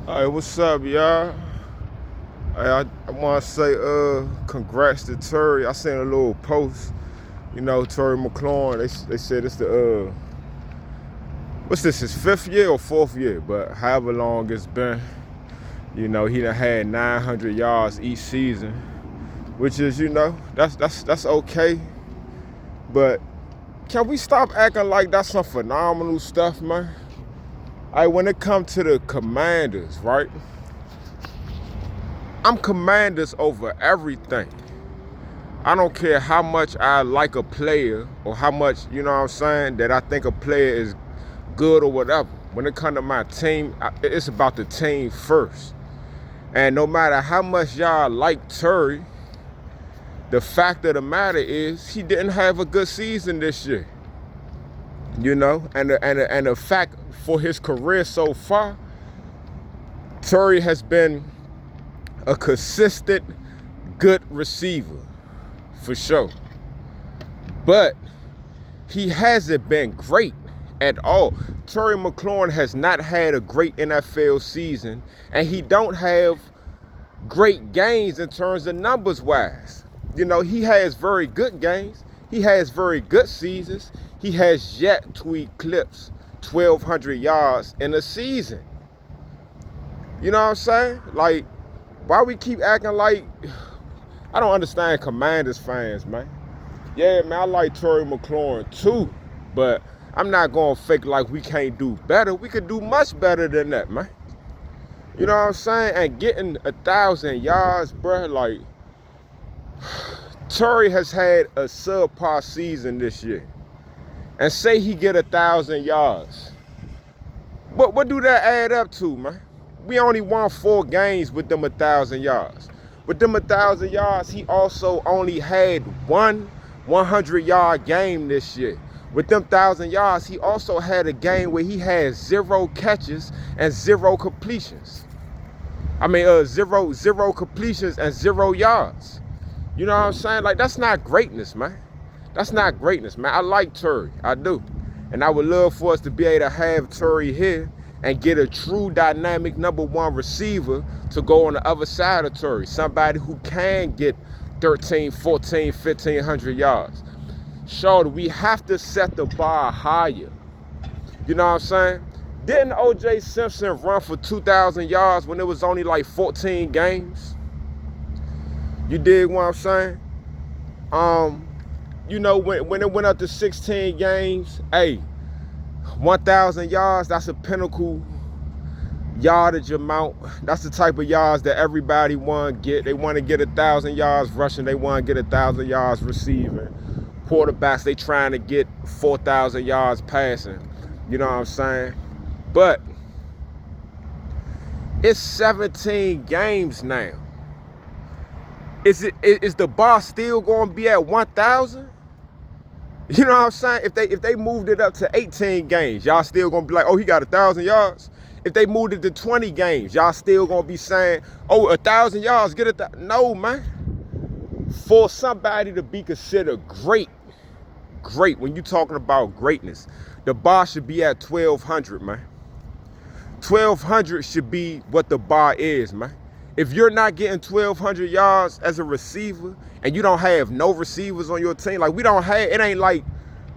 Hey, what's up, y'all? I want to say congrats to Terry. I seen a little post, Terry Mclaurin. They said it's the what's this, his 5th year or 4th year, but however long it's been, he done had 900 yards each season, which is, that's okay. But can we stop acting like that's some phenomenal stuff, man? When it comes to the Commanders, right? I'm Commanders over everything. I don't care how much I like a player or how much, that I think a player is good or whatever. When it comes to my team, it's about the team first. And no matter how much y'all like Terry, the fact of the matter is he didn't have a good season this year. And the fact for his career so far, Terry has been a consistent, good receiver, for sure. But he hasn't been great at all. Terry Mclaurin has not had a great NFL season, and he don't have great gains in terms of numbers-wise. He has very good games. He has very good seasons. He has yet to eclipse 1,200 yards in a season. You know what I'm saying? Like, why we keep acting like... I don't understand Commanders fans, man. Yeah, man, I like Terry Mclaurin too, but I'm not going to fake like we can't do better. We could do much better than that, man. You know what I'm saying? And getting 1,000 yards, bruh, like... Terry has had a subpar season this year. And say he get 1,000 yards. What do that add up to, man? We only won 4 games with them 1,000 yards. With them 1,000 yards, he also only had one 100-yard game this year. With them 1,000 yards, he also had a game where he had 0 catches and 0 completions. Zero completions and 0 yards. You know what I'm saying? Like, that's not greatness, man. That's not greatness, man. I like Terry. I do. And I would love for us to be able to have Terry here and get a true dynamic #1 receiver to go on the other side of Terry. Somebody who can get 13, 14, 1,500 yards. Sure, we have to set the bar higher. You know what I'm saying? Didn't O.J. Simpson run for 2,000 yards when it was only like 14 games? You dig what I'm saying? When it went up to 16 games, hey, 1,000 yards, that's a pinnacle yardage amount. That's the type of yards that everybody want to get. They want to get 1,000 yards rushing. They want to get 1,000 yards receiving. Quarterbacks, they trying to get 4,000 yards passing. You know what I'm saying? But it's 17 games now. Is the bar still going to be at 1,000? You know what I'm saying? If they moved it up to 18 games, y'all still going to be like, oh, he got 1,000 yards. If they moved it to 20 games, y'all still going to be saying, oh, 1,000 yards, get it. No, man. For somebody to be considered great, when you're talking about greatness, the bar should be at 1,200, man. 1,200 should be what the bar is, man. If you're not getting 1,200 yards as a receiver and you don't have no receivers on your team, like it ain't like,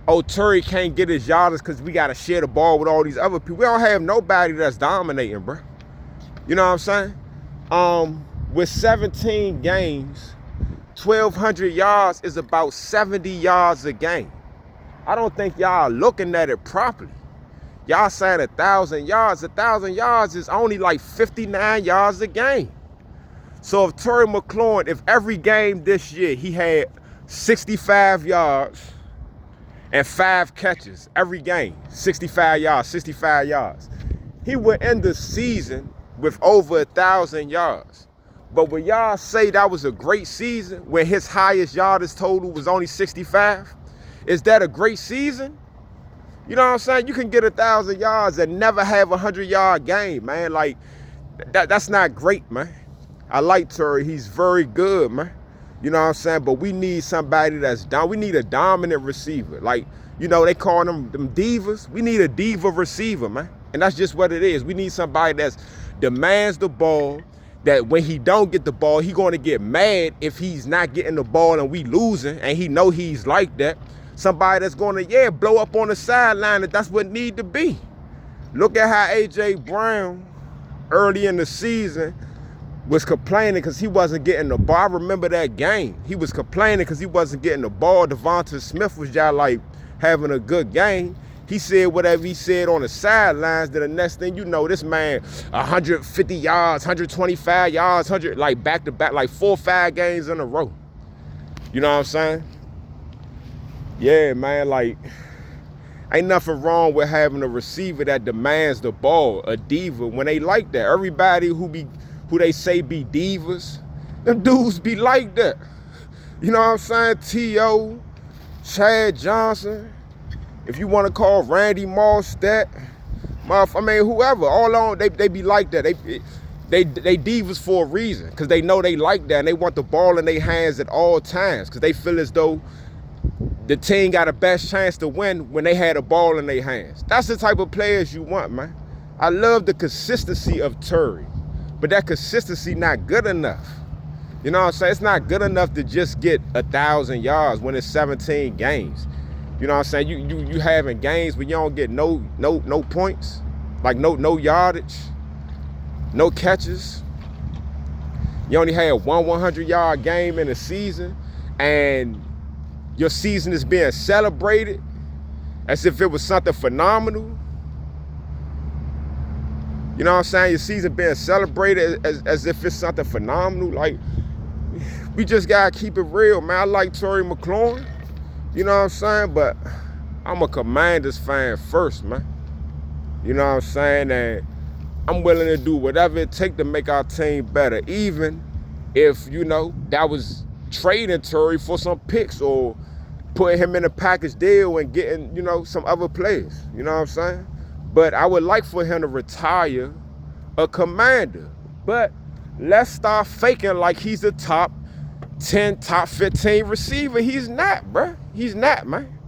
oh, Terry can't get his yards because we got to share the ball with all these other people. We don't have nobody that's dominating, bro. You know what I'm saying? With 17 games, 1,200 yards is about 70 yards a game. I don't think y'all looking at it properly. Y'all saying 1,000 yards. 1,000 yards is only like 59 yards a game. So if Terry Mclaurin, if every game this year he had 65 yards and 5 catches, every game, 65 yards, he would end the season with over 1,000 yards. But when y'all say that was a great season, when his highest yardage total was only 65, is that a great season? You know what I'm saying? You can get 1,000 yards and never have a 100-yard game, man. Like, that's not great, man. I like Terry. He's very good, man. You know what I'm saying? But we need somebody that's down. We need a dominant receiver. Like, they call them divas. We need a diva receiver, man. And that's just what it is. We need somebody that's demands the ball, that when he don't get the ball, he going to get mad if he's not getting the ball and we losing, and he know he's like that. Somebody that's going to, blow up on the sideline, and that's what need to be. Look at how A.J. Brown, early in the season, was complaining because he wasn't getting the ball. I remember that game. He was complaining because he wasn't getting the ball. Devonta Smith was just like having a good game. He said whatever he said on the sidelines, then the next thing you know, this man 150 yards, 125 yards, 100, like back-to-back, like 4 or 5 games in a row. You know what I'm saying? Yeah, man, like, ain't nothing wrong with having a receiver that demands the ball, a diva, when they like that. Everybody who they say be divas, them dudes be like that. You know what I'm saying? T.O., Chad Johnson, if you want to call Randy Moss that, I mean, whoever, all on, they be like that. They divas for a reason, because they know they like that, and they want the ball in their hands at all times, because they feel as though the team got a best chance to win when they had a ball in their hands. That's the type of players you want, man. I love the consistency of Terry, but that consistency not good enough. You know what I'm saying? It's not good enough to just get 1,000 yards when it's 17 games. You know what I'm saying? You having games where you don't get no points, like no yardage, no catches. You only had one 100-yard game in a season, and your season is being celebrated as if it was something phenomenal. You know what I'm saying? Your season being celebrated as if it's something phenomenal. Like, we just gotta keep it real, man. I like Terry McLaurin. You know what I'm saying? But I'm a Commanders fan first, man. You know what I'm saying? And I'm willing to do whatever it takes to make our team better, even if, you know, that was trading Terry for some picks or putting him in a package deal and getting, you know, some other players. You know what I'm saying? But I would like for him to retire a Commander. But let's start faking like he's a top 10, top 15 receiver. He's not, bruh. He's not, man.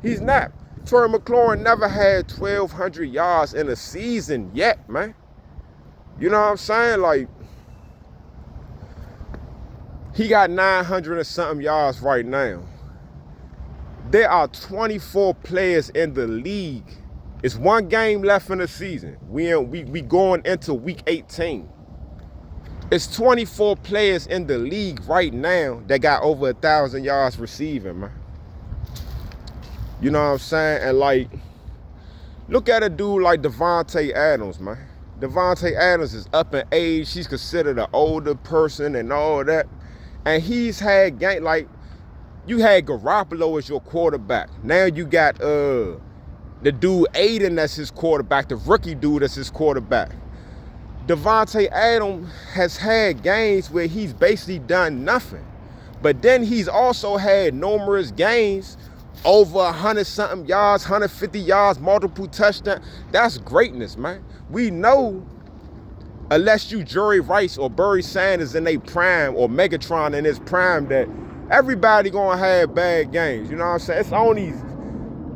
He's not. Terry McLaurin never had 1,200 yards in a season yet, man. You know what I'm saying? Like, he got 900 and something yards right now. There are 24 players in the league. It's one game left in the season. We going into week 18. It's 24 players in the league right now that got over 1,000 yards receiving, man. You know what I'm saying? And, like, look at a dude like Davante Adams, man. Davante Adams is up in age. He's considered an older person and all that. And he's had game, like, you had Garoppolo as your quarterback. Now you got the dude Aiden that's his quarterback, the rookie dude that's his quarterback. Davante Adams has had games where he's basically done nothing. But then he's also had numerous games over 100-something yards, 150 yards, multiple touchdowns. That's greatness, man. We know, unless you Jerry Rice or Barry Sanders in their prime or Megatron in his prime, that everybody gonna have bad games. You know what I'm saying? It's only,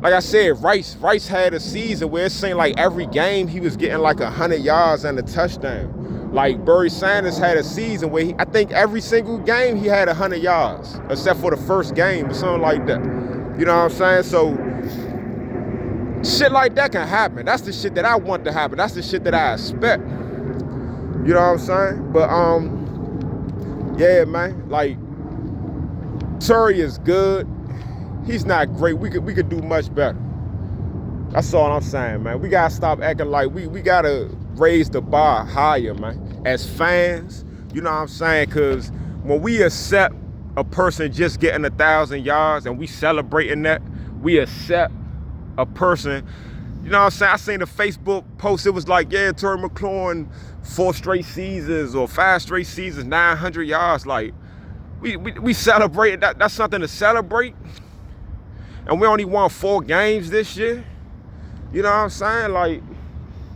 like I said, Rice had a season where it seemed like every game he was getting like 100 yards and a touchdown. Like Barry Sanders had a season where I think every single game he had 100 yards, except for the first game or something like that. You know what I'm saying? So shit like that can happen. That's the shit that I want to happen. That's the shit that I expect. You know what I'm saying? But yeah, man. Like, Terry is good. He's not great. We could do much better. That's all I'm saying, man. We gotta stop acting like we gotta raise the bar higher, man. As fans, you know what I'm saying? Cause when we accept a person just getting 1,000 yards and we celebrating that, we accept a person, you know what I'm saying? I seen a Facebook post, it was like, yeah, Terry McLaurin, 4 straight seasons or 5 straight seasons, 900 yards. Like, we celebrate, that's something to celebrate. And we only won 4 games this year. You know what I'm saying? Like,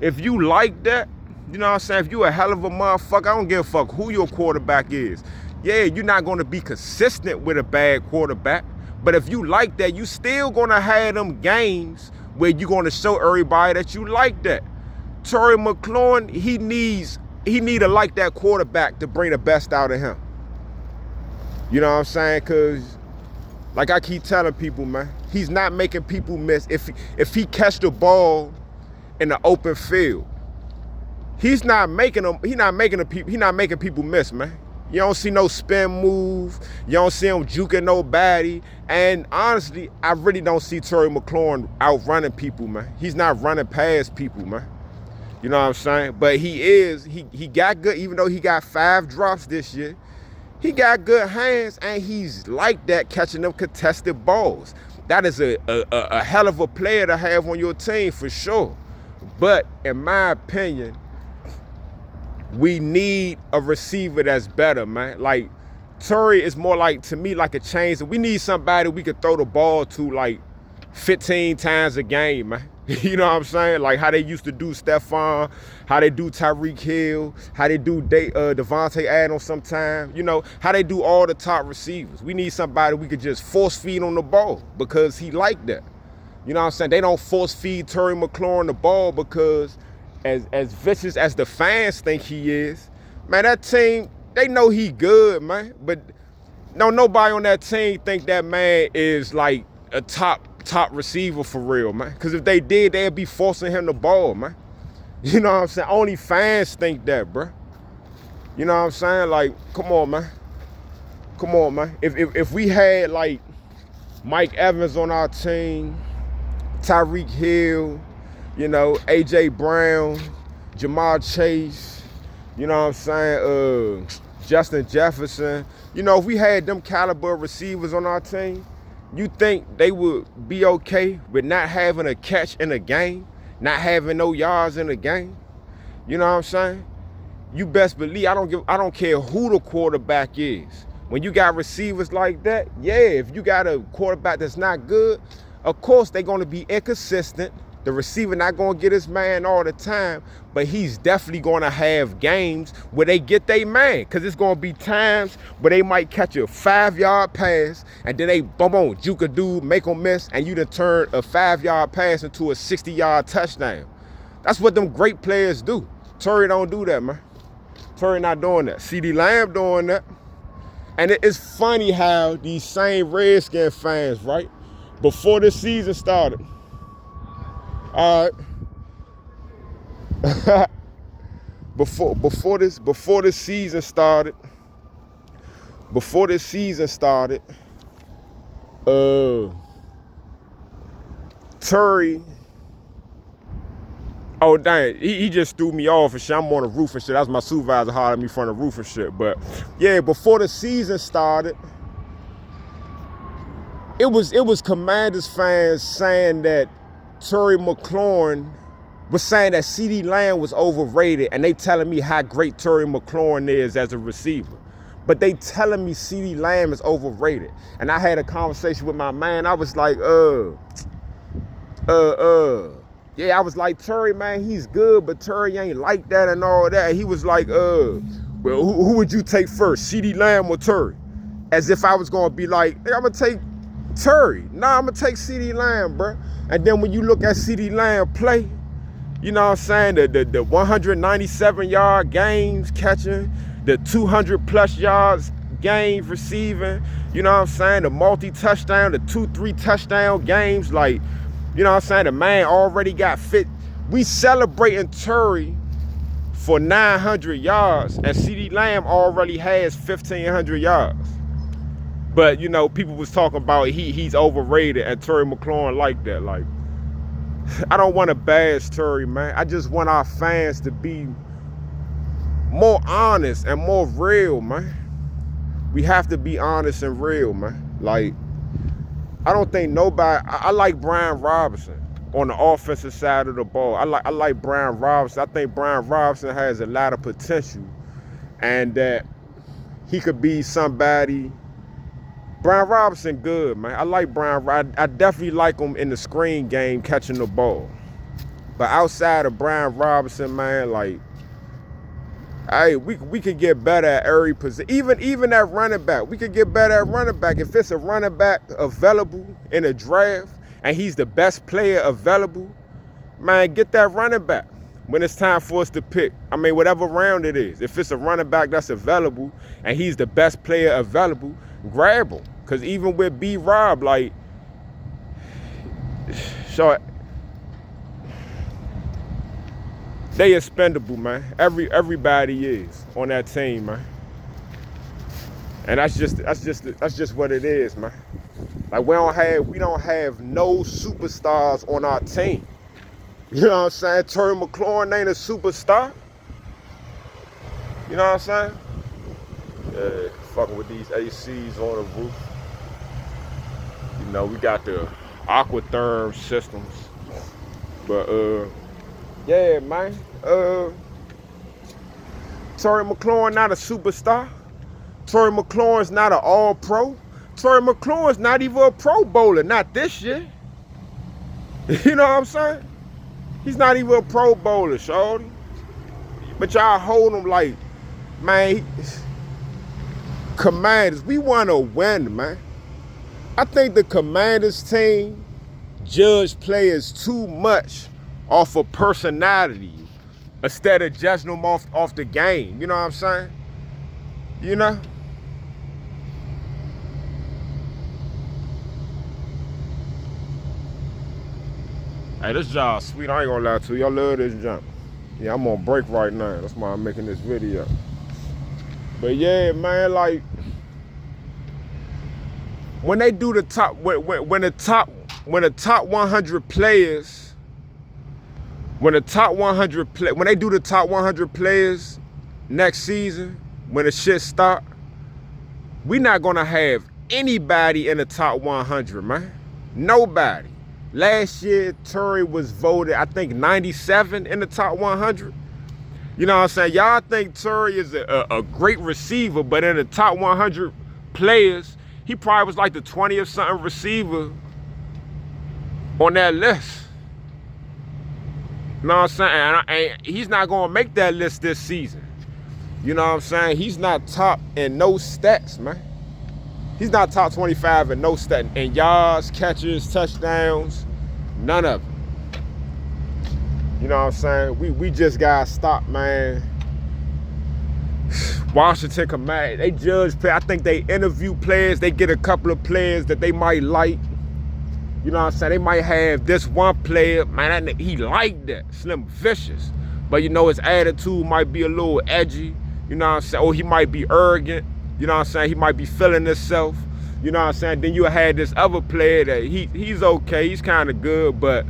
if you like that, you know what I'm saying? If you a hell of a motherfucker, I don't give a fuck who your quarterback is. Yeah, you're not going to be consistent with a bad quarterback. But if you like that, you still going to have them games where you're going to show everybody that you like that. Terry McLaurin, he needs he need to like that quarterback to bring the best out of him. You know what I'm saying? Because, like I keep telling people, man, he's not making people miss. If he catch the ball in the open field, he's not making people miss, man. You don't see no spin move. You don't see him juking nobody. And honestly, I really don't see Terry McLaurin outrunning people, man. He's not running past people, man. You know what I'm saying? But he got good, even though he got 5 drops this year. He got good hands, and he's like that catching them contested balls. That is a hell of a player to have on your team for sure. But in my opinion, we need a receiver that's better, man. Like, Terry is more like, to me, like a change. We need somebody we could throw the ball to like 15 times a game, man. You know what I'm saying? Like how they used to do Stephon, how they do Tyreek Hill, how they do Devontae Adams sometimes. You know, how they do all the top receivers. We need somebody we could just force feed on the ball because he like that. You know what I'm saying? They don't force feed Terry McLaurin the ball because as vicious as the fans think he is, man, that team, they know he good, man. But no, nobody on that team think that man is like a top receiver for real, man. Because if they did, they'd be forcing him the ball, man. You know what I'm saying? Only fans think that, bro. You know what I'm saying? Like, come on, man. Come on, man. If we had like Mike Evans on our team, Tyreek Hill, you know, AJ Brown, Jamar Chase, you know what I'm saying? Justin Jefferson. You know, if we had them caliber receivers on our team, you think they would be okay with not having a catch in a game, not having no yards in a game? You know what I'm saying? You best believe I don't care who the quarterback is. When you got receivers like that, yeah, if you got a quarterback that's not good, of course they're going to be inconsistent. The receiver not going to get his man all the time, but he's definitely going to have games where they get their man, because it's going to be times where they might catch a 5-yard pass and then they juke a dude, make him miss, and you done turn a 5-yard pass into a 60-yard touchdown. That's what them great players do. Terry don't do that, man. Terry not doing that. CeeDee Lamb doing that. And it's funny how these same Redskins fans, right, before the season started, all right. before the season started, Terry, oh dang, he just threw me off and shit. I'm on the roof and shit. That's my supervisor hollering at me from the roof and shit. But yeah, before the season started, it was Commanders fans saying that Terry McLaurin was saying that CeeDee Lamb was overrated, and they telling me how great Terry McLaurin is as a receiver. But they telling me CeeDee Lamb is overrated. And I had a conversation with my man. I was like, yeah, I was like, Terry, man, he's good, but Terry ain't like that and all that. He was like, well, who would you take first, CeeDee Lamb or Terry? As if I was gonna be like, hey, I'm gonna take Terry. Nah, I'm gonna take CeeDee Lamb, bro. And then when you look at CeeDee Lamb play, you know what I'm saying? The 197-yard games catching, the 200+ yards games receiving, you know what I'm saying? The multi-touchdown, the 2-3 touchdown games, like, you know what I'm saying? The man already got fit. We celebrating Terry for 900 yards, and CeeDee Lamb already has 1,500 yards. But, you know, people was talking about he's overrated, and Terry McLaurin like that. Like, I don't want to bash Terry, man. I just want our fans to be more honest and more real, man. We have to be honest and real, man. Like, I don't think nobody, I like Brian Robinson on the offensive side of the ball. I like Brian Robinson. I think Brian Robinson has a lot of potential, and that he could be somebody. Brian Robinson good, man. I like Brian. I definitely like him in the screen game catching the ball. But outside of Brian Robinson, man, like, hey, we could get better at every position. Even at running back, we could get better at running back. If it's a running back available in a draft and he's the best player available, man, get that running back. when it's time for us to pick, I mean, whatever round it is, if it's a running back that's available and he's the best player available, grab him. Because even with B-Rob, like, so they expendable, man. Everybody is on that team, man. And that's just what it is, man. Like we don't have no superstars on our team. You know what I'm saying? Terry Mclaurin ain't a superstar. You know what I'm saying? Yeah, fucking with these ACs on the roof. You know, we got the aquatherm systems. But yeah, man. Terry Mclaurin not a superstar. Terry McLaurin's not an all-pro. Terry McLaurin's not even a pro bowler, not this year. You know what I'm saying? He's not even a pro bowler, shorty. But y'all hold him like, man, Commanders, we want to win, man. I think the Commanders team judge players too much off of personality instead of judging them off the game. You know what I'm saying? You know? Hey, this job sweet. I ain't gonna lie to you. I love this jump. Yeah, I'm on break right now. That's why I'm making this video. But yeah, man, like when they do the top, when the top 100 players, when they do the top 100 players next season, when the shit start, we not gonna have anybody in the top 100, man. Nobody. Last year, Terry was voted, I think, 97 in the top 100. You know what I'm saying? Y'all think Terry is a great receiver, but in the top 100 players, he probably was like the 20th something receiver on that list. You know what I'm saying? And he's not going to make that list this season. You know what I'm saying? He's not top in no stats, man. He's not top 25 in no stats. In yards, catches, touchdowns, none of them. You know what I'm saying? We just got to stop, man. Washington Command, they judge play. I think they interview players. They get a couple of players that they might like. You know what I'm saying? They might have this one player, man, he like that, Slim Vicious. But, you know, his attitude might be a little edgy. You know what I'm saying? Or he might be arrogant. You know what I'm saying? He might be feeling himself. You know what I'm saying? Then you had this other player that he's okay. He's kind of good, but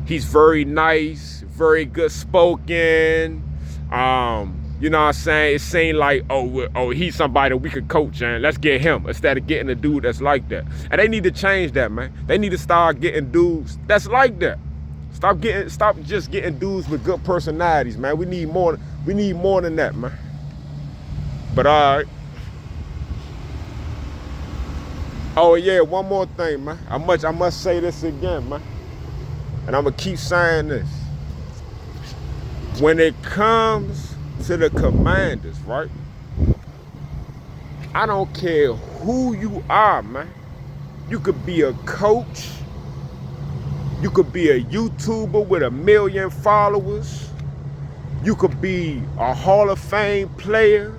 he's very nice, very good spoken. You know what I'm saying? It seemed like, oh, he's somebody that we could coach, and let's get him instead of getting a dude that's like that. And they need to change that, man. They need to start getting dudes that's like that. Stop just getting dudes with good personalities, man. We need more than that, man. But all right. Oh yeah, one more thing, man. I must say this again, man. And I'm gonna keep saying this. When it comes to the Commanders, right? I don't care who you are, man. You could be a coach. You could be a YouTuber with 1 million followers. You could be a Hall of Fame player.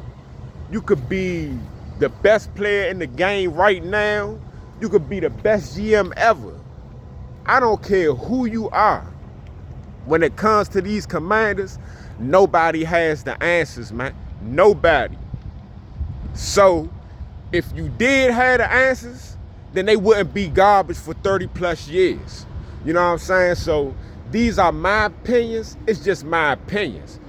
You could be the best player in the game right now. You could be the best GM ever. I don't care who you are. When it comes to these Commanders, nobody has the answers, man. Nobody. So, if you did have the answers, then they wouldn't be garbage for 30 plus years. You know what I'm saying? So, these are my opinions. It's just my opinions.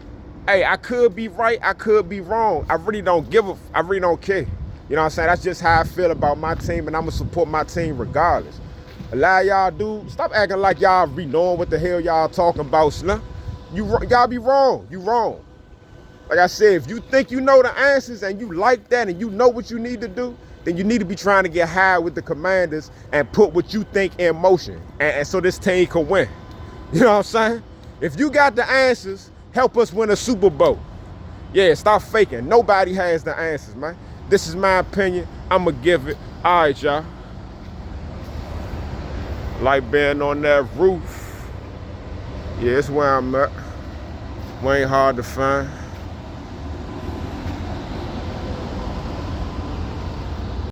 Hey, I could be right. I could be wrong. I really don't care. You know what I'm saying? That's just how I feel about my team, and I'm going to support my team regardless. A lot of y'all dudes, stop acting like y'all be knowing what the hell y'all talking about, Slim. Y'all be wrong. You wrong. Like I said, if you think you know the answers and you like that and you know what you need to do, then you need to be trying to get high with the Commanders and put what you think in motion. And so this team can win. You know what I'm saying? If you got the answers, help us win a Super Bowl. Yeah, stop faking. Nobody has the answers, man. This is my opinion. I'm going to give it. All right, y'all. Like being on that roof. Yeah, it's where I'm at. We ain't hard to find.